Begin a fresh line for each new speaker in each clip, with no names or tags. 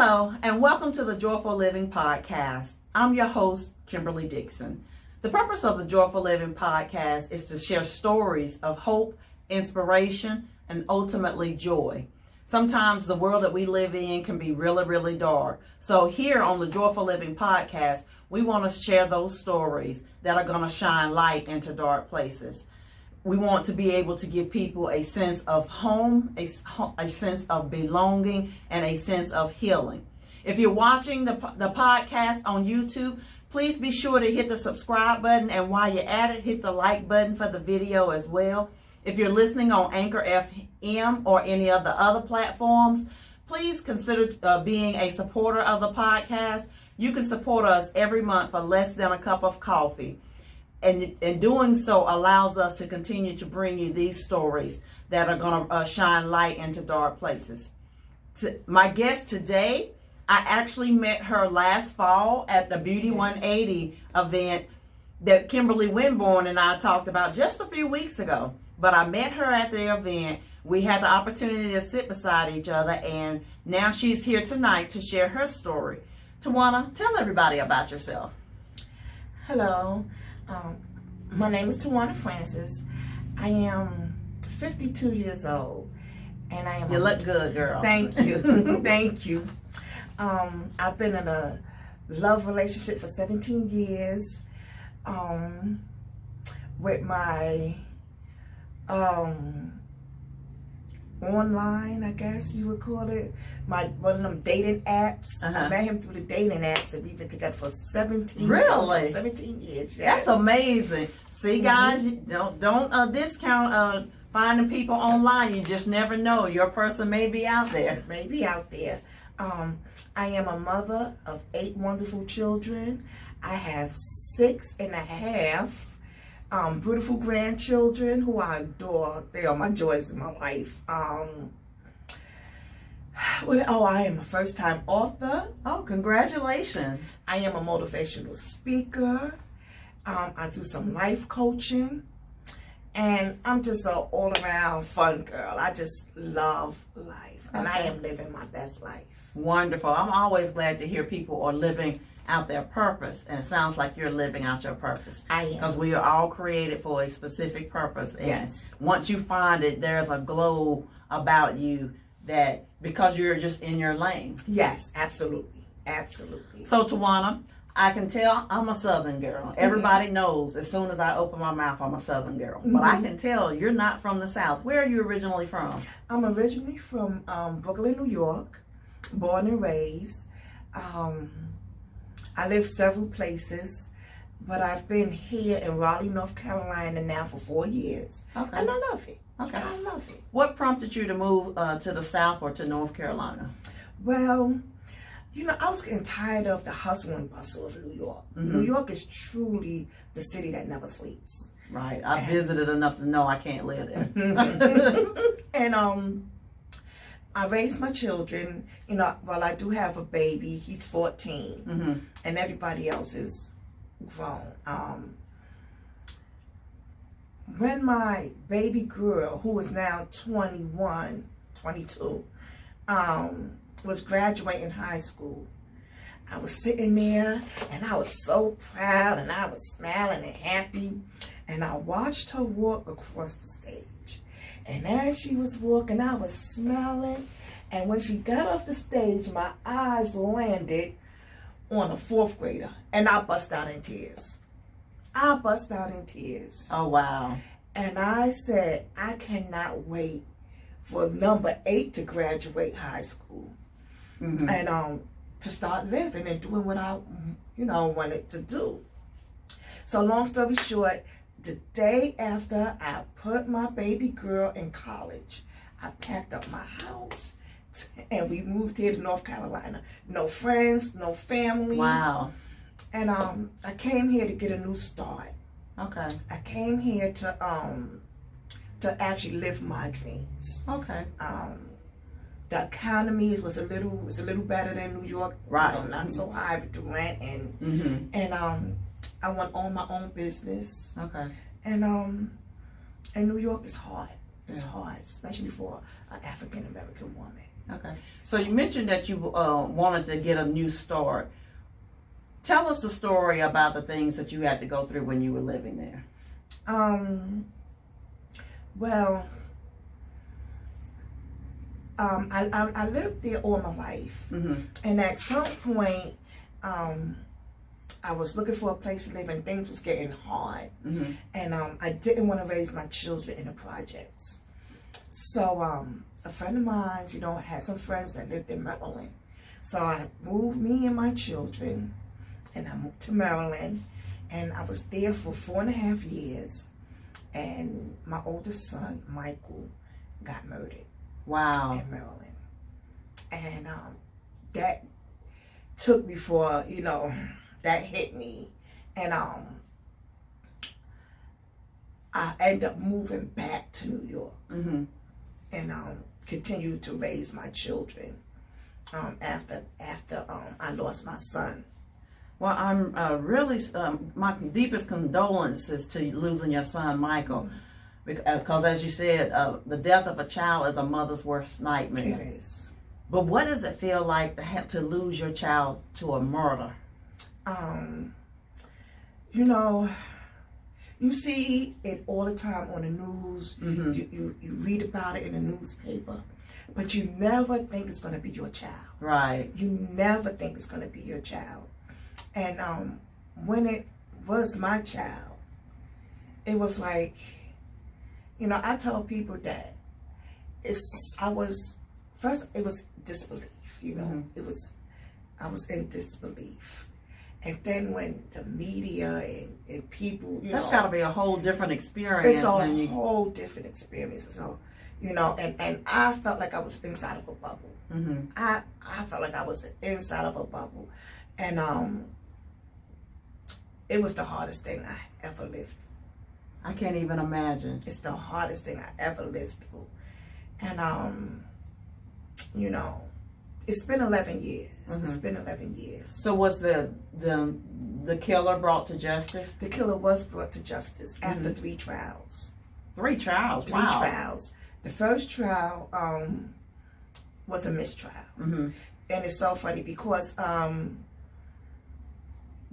Hello, and welcome to the Joyful Living Podcast. I'm your host, Kimberly Dixon. The purpose of the Joyful Living Podcast is to share stories of hope, inspiration, and ultimately joy. Sometimes the world that we live in can be really, really dark. So here on the Joyful Living Podcast, we want to share those stories that are going to shine light into dark places. We want to be able to give people a sense of home, a sense of belonging, and a sense of healing. If you're watching the podcast on YouTube, please be sure to hit the subscribe button. And while you're at it, hit the like button for the video as well. If you're listening on Anchor FM or any of the other platforms, please consider being a supporter of the podcast. You can support us every month for less than a cup of coffee. And doing so allows us to continue to bring you these stories that are going to shine light into dark places. My guest today, I actually met her last fall at the Beauty 180 event that Kimberly Winborn and I talked about just a few weeks ago. But I met her at the event. We had the opportunity to sit beside each other, and now she's here tonight to share her story. Tawana, tell everybody about yourself.
Hello. My name is Tawana Francis. I am 52 years old, and I am.
You look good, girl.
Thank you. Thank you. I've been in a love relationship for 17 years with my online, I guess you would call it, one of them dating apps. I met him through the dating apps, and we've been together for 17 years. Yes.
That's amazing. See, guys, you don't discount finding people online. You just never know. Your person may be out there.
I am a mother of 8 wonderful children. I have 6.5 beautiful grandchildren who I adore. They are my joys in my life. I am a first-time author.
Oh, congratulations.
I am a motivational speaker. I do some life coaching. And I'm just an all-around fun girl. I just love life. And I am living my best life.
Wonderful. I'm always glad to hear people are living out their purpose, and it sounds like you're living out your purpose.
I am.
Because we are all created for a specific purpose. And
yes.
Once you find it, there's a glow about you that because you're just in your lane.
Yes, absolutely. Absolutely.
So Tawana, I can tell I'm a Southern girl. Everybody knows as soon as I open my mouth I'm a Southern girl. But I can tell you're not from the South. Where are you originally from?
I'm originally from Brooklyn, New York, born and raised. I lived several places, but I've been here in Raleigh, North Carolina now for 4 years.
Okay.
And I love it.
Okay.
I love it.
What prompted you to move to the South or to North Carolina?
Well, I was getting tired of the hustle and bustle of New York. New York is truly the city that never sleeps.
Right. I visited enough to know I can't live there.
And I raised my children, well, I do have a baby. He's 14, and everybody else is grown. When my baby girl, who is now 21, 22, was graduating high school, I was sitting there, and I was so proud, and I was smiling and happy, and I watched her walk across the stage. And as she was walking, I was smiling. And when she got off the stage, my eyes landed on a 4th grader. And I bust out in tears.
Oh, wow.
And I said, I cannot wait for number 8 to graduate high school. And to start living and doing what I, wanted to do. So long story short, the day after I put my baby girl in college, I packed up my house and we moved here to North Carolina. No friends, no family.
Wow.
And I came here to get a new start.
Okay.
I came here to actually live my dreams.
Okay.
The economy was a little better than New York.
Right.
Not so high with the rent and I want to own my own business.
Okay.
And New York is hard. It's hard, especially for an African American woman.
Okay. So you mentioned that you wanted to get a new start. Tell us the story about the things that you had to go through when you were living there.
Well, I lived there all my life, and at some point, I was looking for a place to live, and things was getting hard, and I didn't want to raise my children in the projects. So a friend of mine, had some friends that lived in Maryland. So I moved me and my children, and I moved to Maryland, and I was there for 4.5 years. And my oldest son, Michael, got murdered.
Wow.
In Maryland. And that took me for, that hit me. And I ended up moving back to New York. And continued to raise my children after I lost my son.
Well, I'm really, my deepest condolences to losing your son, Michael. Because as you said, the death of a child is a mother's worst nightmare.
It is.
But what does it feel like to have to lose your child to a murder?
You see it all the time on the news. You read about it in the newspaper. But you never think it's going to be your child.
Right.
You never think it's going to be your child. And when it was my child, it was like, I tell people that it was disbelief, I was in disbelief. And then when the media and people,
that's got to be a whole different experience.
It's a whole different experience. So, and I felt like I was inside of a bubble. I felt like I was inside of a bubble. And it was the hardest thing I ever lived through.
I can't even imagine.
It's the hardest thing I ever lived through. And, it's been 11 years. It's been 11 years.
So was the killer brought to justice?
The killer was brought to justice after 3 trials.
3 trials?
Wow. 3 trials. The first trial was a mistrial. And it's so funny because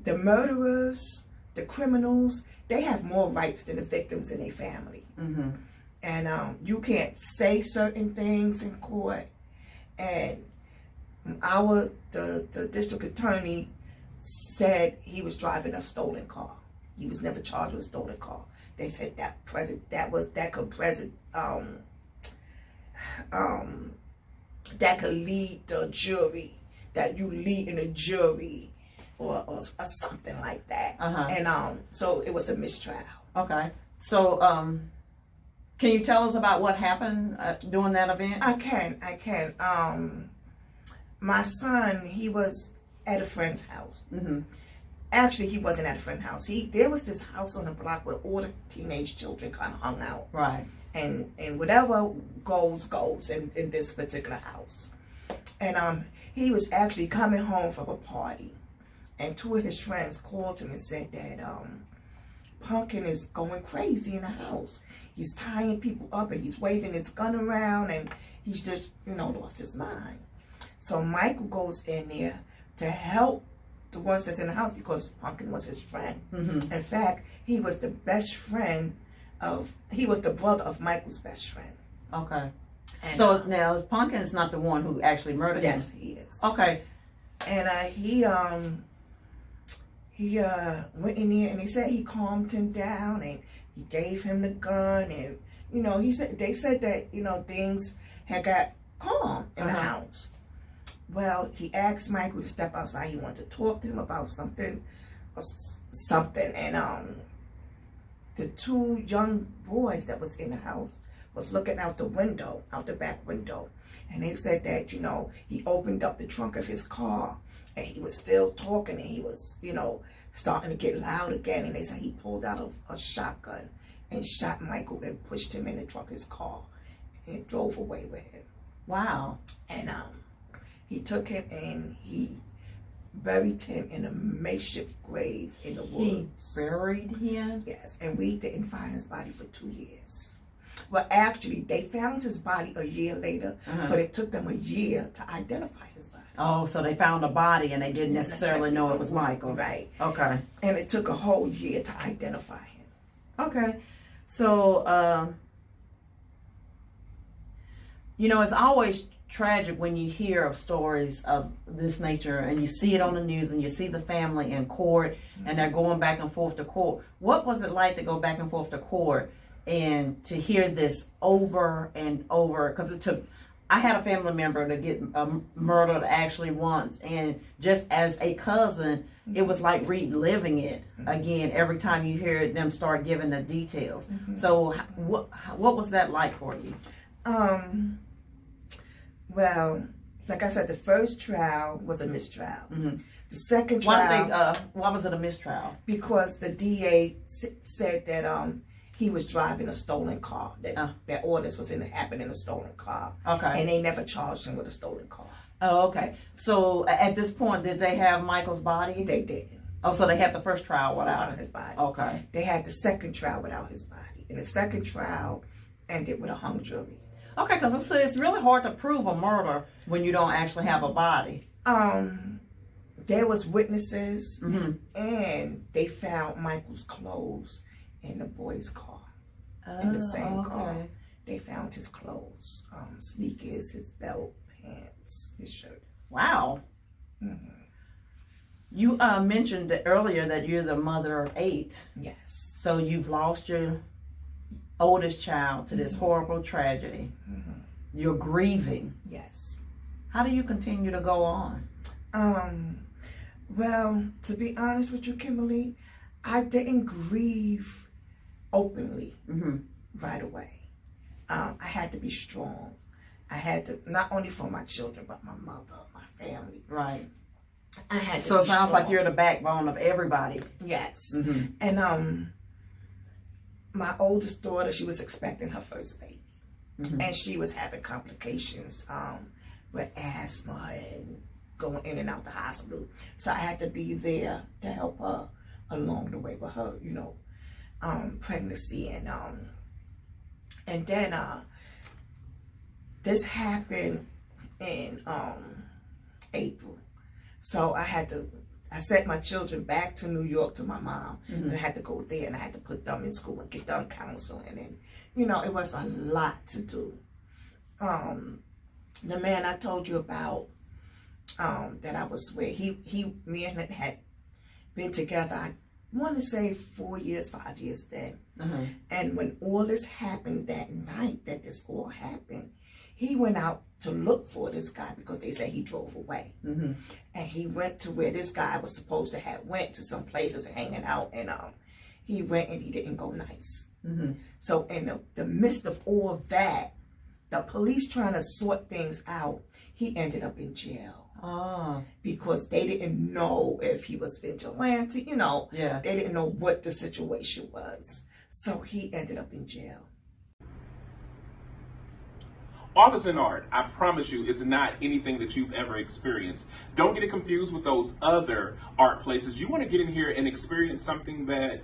the murderers, the criminals, they have more rights than the victims and their family. And you can't say certain things in court. And the district attorney said he was driving a stolen car. He was never charged with a stolen car. They said that could lead the jury, that you lead in a jury or something like that. And so it was a mistrial.
Okay. So can you tell us about what happened during that event?
I can. My son, he was at a friend's house. Actually, he wasn't at a friend's house. There was this house on the block where all the teenage children kind of hung out.
Right.
And whatever goes in this particular house. And he was actually coming home from a party. And 2 of his friends called him and said that Pumpkin is going crazy in the house. He's tying people up and he's waving his gun around and he's just, lost his mind. So Michael goes in there to help the ones that's in the house because Pumpkin was his friend. In fact, he was the brother of Michael's best friend.
Okay. And so now Pumpkin's not the one who actually murdered him?
Yes, he is.
Okay.
And he went in there and they said he calmed him down and he gave him the gun and they said that things had got calm in the house. Well, he asked Michael to step outside. He wanted to talk to him about something, and the 2 young boys that was in the house was looking out the back window, and they said that he opened up the trunk of his car and he was still talking and he was starting to get loud again, and they said he pulled out a shotgun and shot Michael and pushed him in the trunk of his car and drove away with him.
Wow.
And he took him and he buried him in a makeshift grave in the woods.
He buried him?
Yes, and we didn't find his body for 2 years. Well, actually, they found his body a year later, but it took them a year to identify his body.
Oh, so they found a body and they didn't necessarily know it was Michael.
Right.
Okay.
And it took a whole year to identify him.
Okay. So, it's always tragic when you hear of stories of this nature and you see it on the news and you see the family in court and they're going back and forth to court. What was it like to go back and forth to court and to hear this over and over? Because it took, I had a family member to get murdered actually once, and just as a cousin, it was like reliving it again every time you hear them start giving the details. So what was that like for you?
Well, like I said, the first trial was a mistrial. The second trial...
Why was it a mistrial?
Because the DA said that he was driving a stolen car. That all this was happened in a stolen car.
Okay.
And they never charged him with a stolen car.
Oh, okay. So at this point, did they have Michael's body?
They did.
Oh, so they had the first trial without
his body.
Okay.
They had the second trial without his body. And the second trial ended with a hung jury.
Okay, because it's really hard to prove a murder when you don't actually have a body.
There was witnesses, and they found Michael's clothes in the boy's car, in the same car. They found his clothes, sneakers, his belt, pants, his shirt.
Wow. You mentioned earlier that you're the mother of 8.
Yes.
So you've lost your oldest child to this horrible tragedy. You're grieving.
Yes.
How do you continue to go on?
Well, to be honest with you, Kimberly, I didn't grieve openly right away. I had to be strong. I had to, not only for my children, but my mother, my family.
Right.
I had to
So it
be
sounds
strong.
like you're the backbone of everybody.
Yes. And my oldest daughter, she was expecting her first baby. And she was having complications with asthma and going in and out the hospital. So I had to be there to help her along the way with her, pregnancy. And then this happened in April. So I sent my children back to New York to my mom, and I had to go there, and I had to put them in school and get them counseling, and it was a lot to do. The man I told you about that I was with, me and him had been together, I want to say 4 years, 5 years then. And when all this happened that night that this all happened, he went out to look for this guy because they said he drove away. And he went to where this guy was supposed to have went to some places hanging out, and he went and he didn't go nice. So in the midst of all that, the police trying to sort things out, he ended up in jail. Because they didn't know if he was vigilante, they didn't know what the situation was. So he ended up in jail.
Office and art, I promise you, is not anything that you've ever experienced. Don't get it confused with those other art places. You want to get in here and experience something that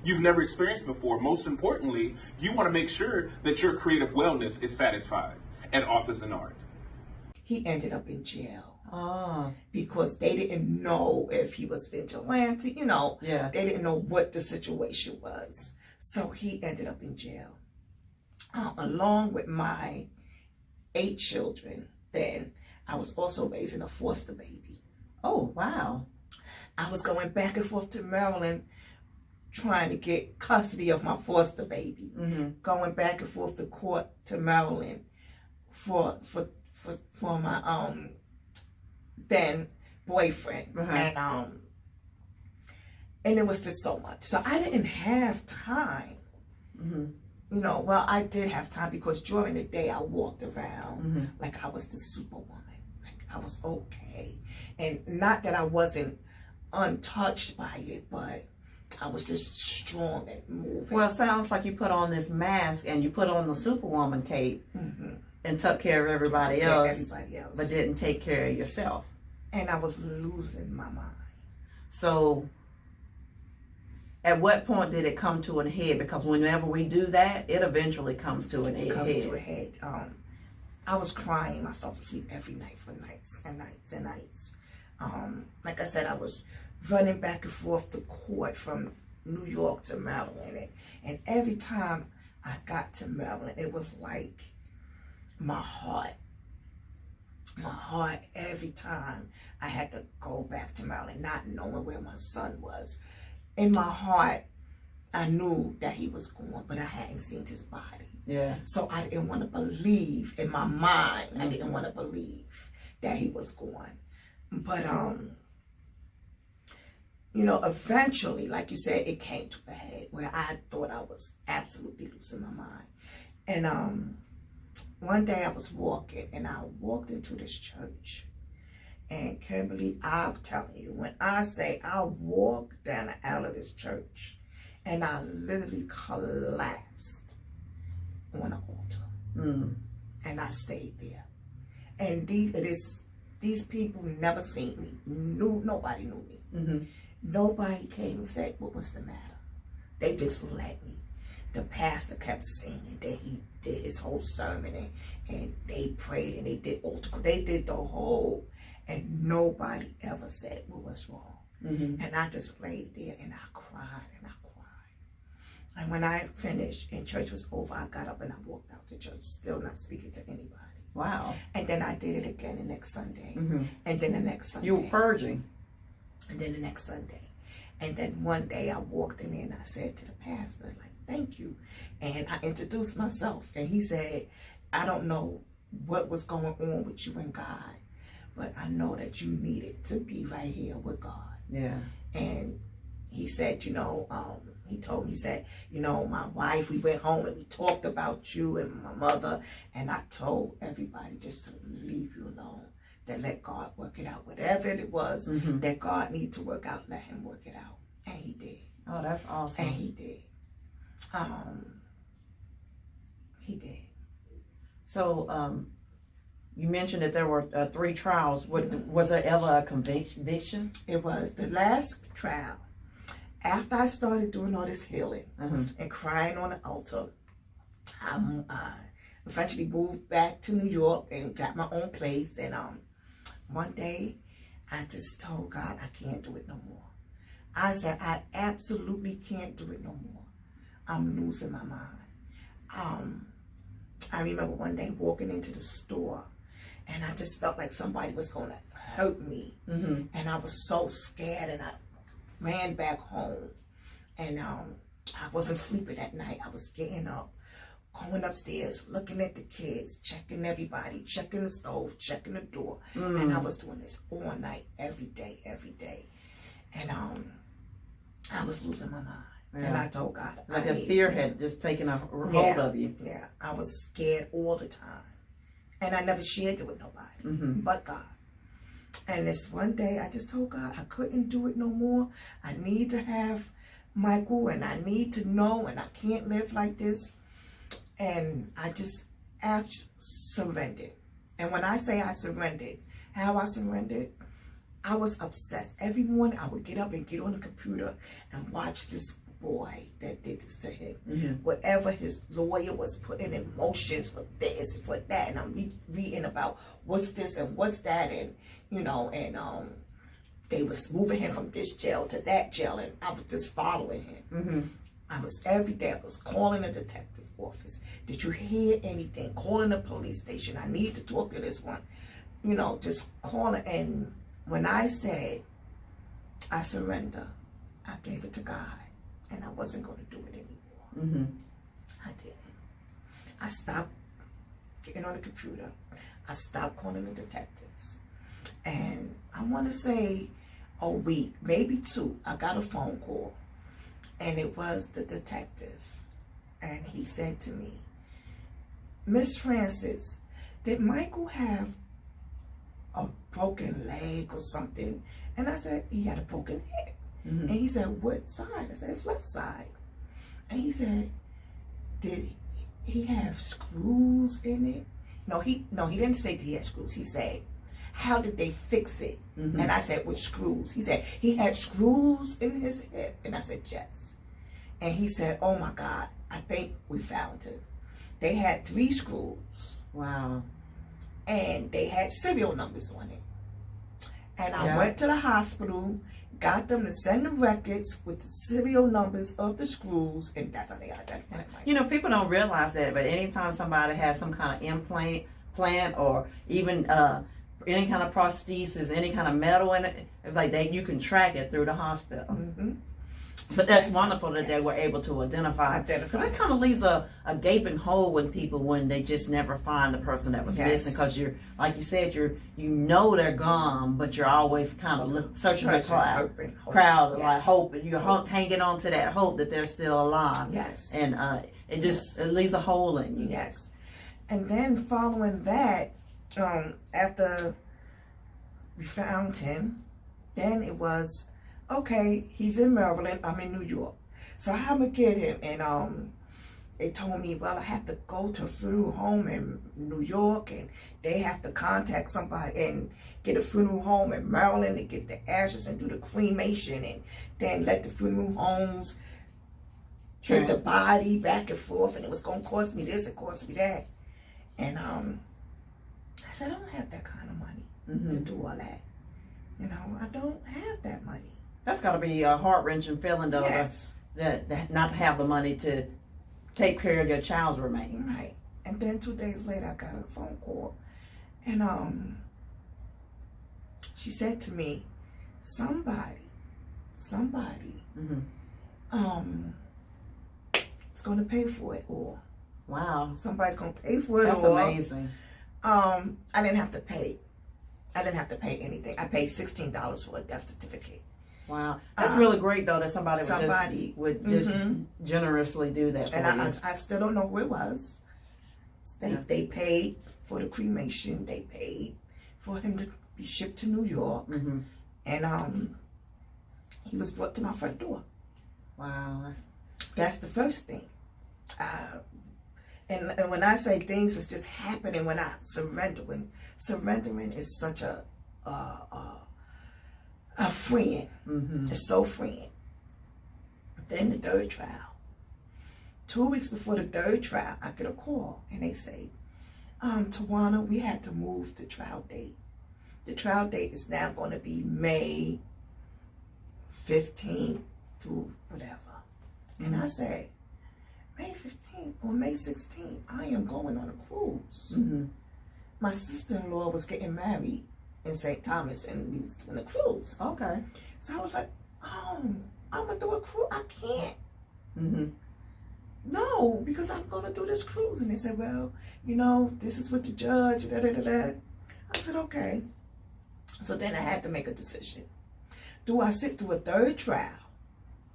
you've never experienced before. Most importantly, you want to make sure that your creative wellness is satisfied at Office and Art.
He ended up in jail. Because they didn't know if he was vigilante, they didn't know what the situation was. So he ended up in jail. Along with my 8 children, then I was also raising a foster baby.
Oh, wow.
I was going back and forth to Maryland trying to get custody of my foster baby. Going back and forth to court to Maryland for my then boyfriend. And it was just so much. So I didn't have time. Well, I did have time because during the day I walked around like I was the superwoman. Like I was okay. And not that I wasn't untouched by it, but I was just strong and moving.
Well, it sounds like you put on this mask and you put on the superwoman cape and took care of everybody else, but didn't take care of yourself.
And I was losing my mind.
So At what point did it come to an head? Because whenever we do that, it eventually comes to an head.
It comes to a head. I was crying myself to sleep every night for nights and nights and nights. Like I said, I was running back and forth to court from New York to Maryland. And every time I got to Maryland, it was like my heart, every time I had to go back to Maryland, not knowing where my son was. In my heart, I knew that he was gone, but I hadn't seen his body.
Yeah.
So I didn't want to believe, in my mind, I didn't want to believe that he was gone. But, you know, eventually, like you said, it came to a head where I thought I was absolutely losing my mind. And one day I was walking, and I walked into this church. And Kimberly, I'm telling you, when I say I walked down the aisle of this church, and I literally collapsed on an altar. And I stayed there. And these people never seen me. Nobody knew me. Nobody came and said, what was the matter? They just let me. The pastor kept singing. Then he did his whole sermon, and they prayed, and they did altar. They did the whole, and nobody ever said what was wrong. And I just laid there, and I cried, and I cried. And when I finished and church was over, I got up and I walked out the church, still not speaking to anybody.
Wow. And
then I did it again the next Sunday. And then the next Sunday.
You were purging.
And then the next Sunday. And then one day I walked in there and I said to the pastor, like, thank you. And I introduced myself. And he said, I don't know what was going on with you and God, but I know that you needed to be right here with God.
Yeah.
And he said, you know, he told me, he said, you know, my wife, we went home and we talked about you and my mother. And I told everybody just to leave you alone. That let God work it out. Whatever it was that God needed to work out, let him work it out. And he did.
Oh, that's awesome.
And he did. He did.
So, you mentioned that there were 3 trials. Was there ever a conviction?
It was the last trial. After I started doing all this healing and crying on the altar, I eventually moved back to New York and got my own place. And one day, I just told God, I can't do it no more. I said, I absolutely can't do it no more. I'm losing my mind. I remember one day walking into the store, and I just felt like somebody was going to hurt me. And I was so scared, and I ran back home. And I wasn't sleeping that night. I was getting up, going upstairs, looking at the kids, checking everybody, checking the stove, checking the door. And I was doing this all night, every day. And I was losing my mind. Yeah. And I told God.
Like a fear had just taken a hold of you.
Yeah, I was scared all the time. And I never shared it with nobody but God. And this one day, I just told God I couldn't do it no more. I need to have Michael, and I need to know, and I can't live like this. And I just surrendered. And when I say I surrendered, how I surrendered, I was obsessed. Every morning I would get up and get on the computer and watch this boy that did this to him. Whatever his lawyer was putting in motions for this and for that. And I'm reading about what's this and what's that. And, you know, and they was moving him from this jail to that jail. And I was just following him. I was every day, I was calling the detective office. Did you hear anything? Calling the police station. I need to talk to this one. You know, just calling. And when I said, I surrender, I gave it to God. And I wasn't going to do it anymore. I didn't. I stopped getting on the computer. I stopped calling the detectives. And I want to say a week, maybe 2, I got a phone call. And it was the detective. And he said to me, Miss Francis, did Michael have a broken leg or something? And I said, he had a broken head. And he said, what side? I said, his left side. And he said, did he have screws in it? No, he didn't say that he had screws. He said, how did they fix it? And I said, with screws. He said, he had screws in his hip. And I said, yes. And he said, oh my God, I think we found it. They had 3 screws.
Wow.
And they had serial numbers on it. And I went to the hospital, got them to send the records with the serial numbers of the screws, and that's how they identified my.
You know, people don't realize that, but anytime somebody has some kind of implant or even any kind of prosthesis, any kind of metal in it, it's like you can track it through the hospital. But that's wonderful that they were able to identify. Because that kind of leaves a gaping hole in people when they just never find the person that was missing. Because you're, like you said, you know they're gone, but you're always kind of searching the crowd, like hoping. You're hanging on to that hope that they're still alive.
Yes.
And it leaves a hole in you.
Yes. And then following that, after we found him, then it was, okay, he's in Maryland, I'm in New York. So how am I get him? And they told me, well, I have to go to a funeral home in New York, and they have to contact somebody and get a funeral home in Maryland to get the ashes and do the cremation, and then let the funeral homes get the body back and forth, and it was going to cost me this, it cost me that. And I said, I don't have that kind of money to do all that. You know, I don't have that money.
That's got to be a heart-wrenching feeling, though, that not have the money to take care of your child's remains.
Right. And then 2 days later, I got a phone call. And she said to me, somebody is going to pay for it all.
Wow.
Somebody's going to pay for it
all. That's amazing.
I didn't have to pay. I didn't have to pay anything. I paid $16 for a death certificate.
Wow, that's really great though that somebody would just generously do that for
and
you.
I still don't know who it was. They paid for the cremation. They paid for him to be shipped to New York, and he was brought to my front door.
Wow,
that's the first thing. And when I say things was just happening when I surrendered, when surrendering is such a friend. It's so freeing. Then the 3rd trial. 2 weeks before the 3rd trial, I get a call and they say, Tawana, we had to move the trial date. The trial date is now going to be May 15th through whatever. And I say, May 15th or May 16th, I am going on a cruise. My sister-in-law was getting married in St. Thomas, and we was doing a cruise.
Okay.
So I was like, oh, I'm going to do a cruise. I can't. No, because I'm going to do this cruise. And they said, well, you know, this is what the judge, I said, okay. So then I had to make a decision. Do I sit through a 3rd trial,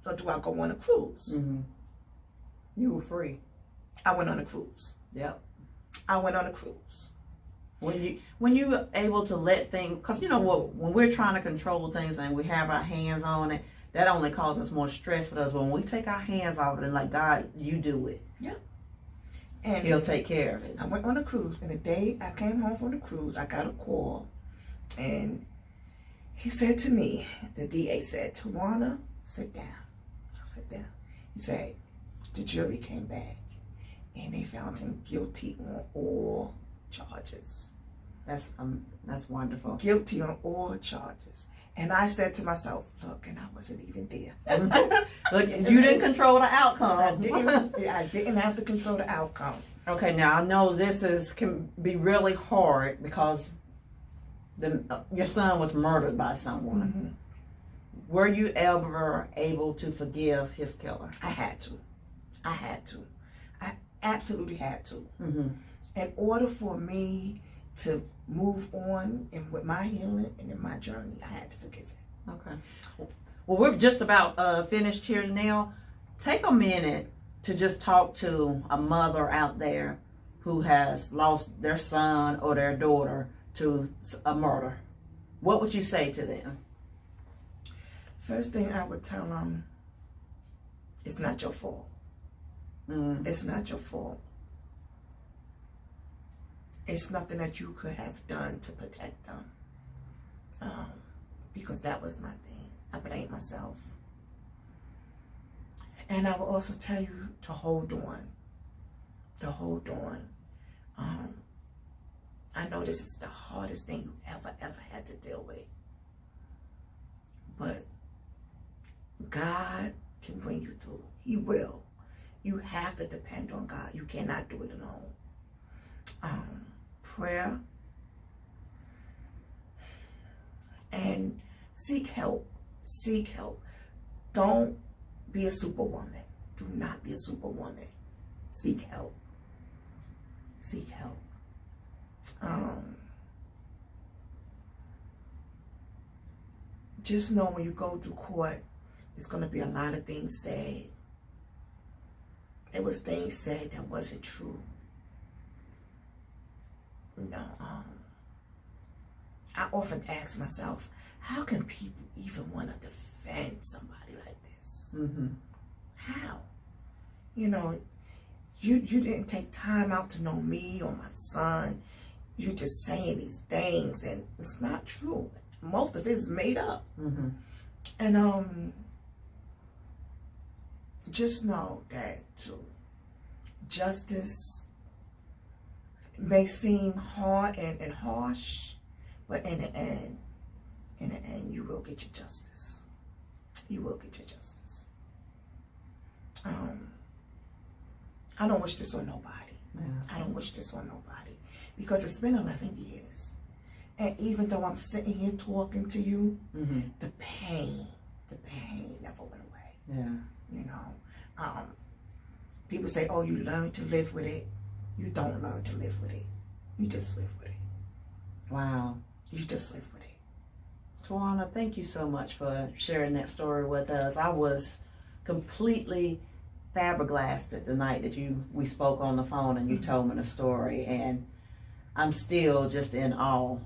or do I go on a cruise?
You were free.
I went on a cruise.
Yep.
I went on a cruise.
When you were able to let things, because you know what, when we're trying to control things and we have our hands on it, that only causes more stress for us. But when we take our hands off it and like, God, you do it.
Yeah. And
He'll take care of it.
I went on a cruise, and the day I came home from the cruise, I got a call, and he said to me, the DA said, Tawana, sit down. I sat down. He said, the jury came back, and they found him guilty on all charges.
That's wonderful.
Guilty on all charges. And I said to myself, look, and I wasn't even there.
Look, you didn't control the outcome.
I didn't have to control the outcome.
Okay, now I know this can be really hard because your son was murdered by someone. Were you ever able to forgive his killer?
I had to. I absolutely had to. In order for me to move on and with my healing and in my journey, I had to forgive him.
Okay. Well, we're just about finished here now. Take a minute to just talk to a mother out there who has lost their son or their daughter to a murder. What would you say to them?
First thing I would tell them, it's not your fault. It's not your fault. It's nothing that you could have done to protect them. because that was my thing. I blamed myself. And I will also tell you to hold on. To hold on. I know this is the hardest thing you ever had to deal with. But God can bring you through. He will. You have to depend on God. You cannot do it alone. Prayer. And seek help. Seek help. Don't be a superwoman. Do not be a superwoman. Seek help. Seek help. Just know when you go to court, it's going to be a lot of things said. It was things said that wasn't true. You know, I often ask myself, how can people even want to defend somebody like this?
Mm-hmm.
How? You know, you didn't take time out to know me or my son. You're just saying these things, and it's not true. Most of it is made up.
Mm-hmm.
And just know that justice may seem hard and harsh, but in the end, you will get your justice. You will get your justice. I don't wish this on nobody.
Yeah.
I don't wish this on nobody, because it's been 11 years. And even though I'm sitting here talking to you,
Mm-hmm.
the pain never went away.
Yeah.
You know, people say, oh, you learn to live with it. You don't learn to live with it. You just live with it.
Wow.
You just live with it.
Tawana, thank you so much for sharing that story with us. I was completely flabbergasted the night that we spoke on the phone and you told me the story, and I'm still just in awe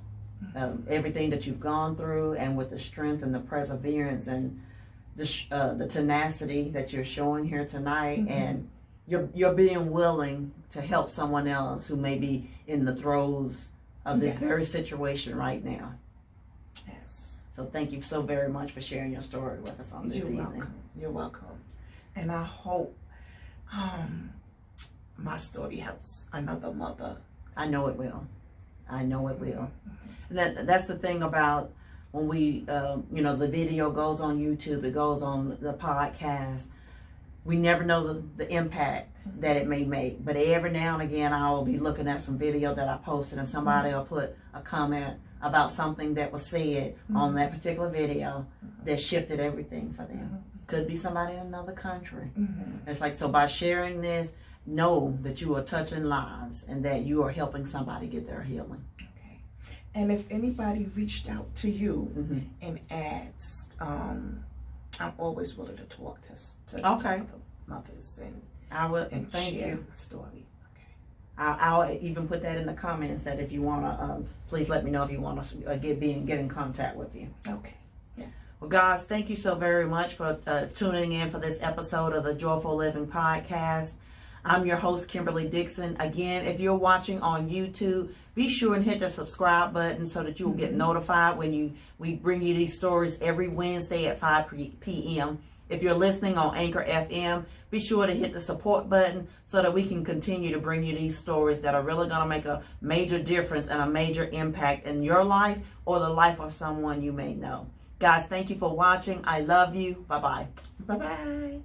of everything that you've gone through, and with the strength and the perseverance and the tenacity that you're showing here tonight,
Mm-hmm.
and you're being willing to help someone else who may be in the throes of this
Yes.
very situation right now.
Yes.
So thank you so very much for sharing your story with us on this
You're
evening.
welcome. You're welcome. And I hope my story helps another mother.
I know it will. I know it will. And that's the thing about when we, the video goes on YouTube, it goes on the podcast. We never know the impact that it may make. But every now and again, I will be looking at some video that I posted, and somebody will put a comment about something that was said on that particular video that shifted everything for them. Could be somebody in another country. It's like, so by sharing this, know that you are touching lives and that you are helping somebody get their healing.
Okay. And if anybody reached out to you and asked, I'm always willing to talk to other mothers and
Thank
share
you.
my story.
I'll even put that in the comments, that if you want to, please let me know if you want to get in contact with you.
Okay.
Well, guys, thank you so very much for tuning in for this episode of the Joyful Living Podcast. I'm your host, Kimberly Dixon. Again, if you're watching on YouTube, be sure and hit the subscribe button so that you'll get notified when we bring you these stories every Wednesday at 5 p.m. If you're listening on Anchor FM, be sure to hit the support button so that we can continue to bring you these stories that are really going to make a major difference and a major impact in your life or the life of someone you may know. Guys, thank you for watching. I love you. Bye-bye.
Bye-bye.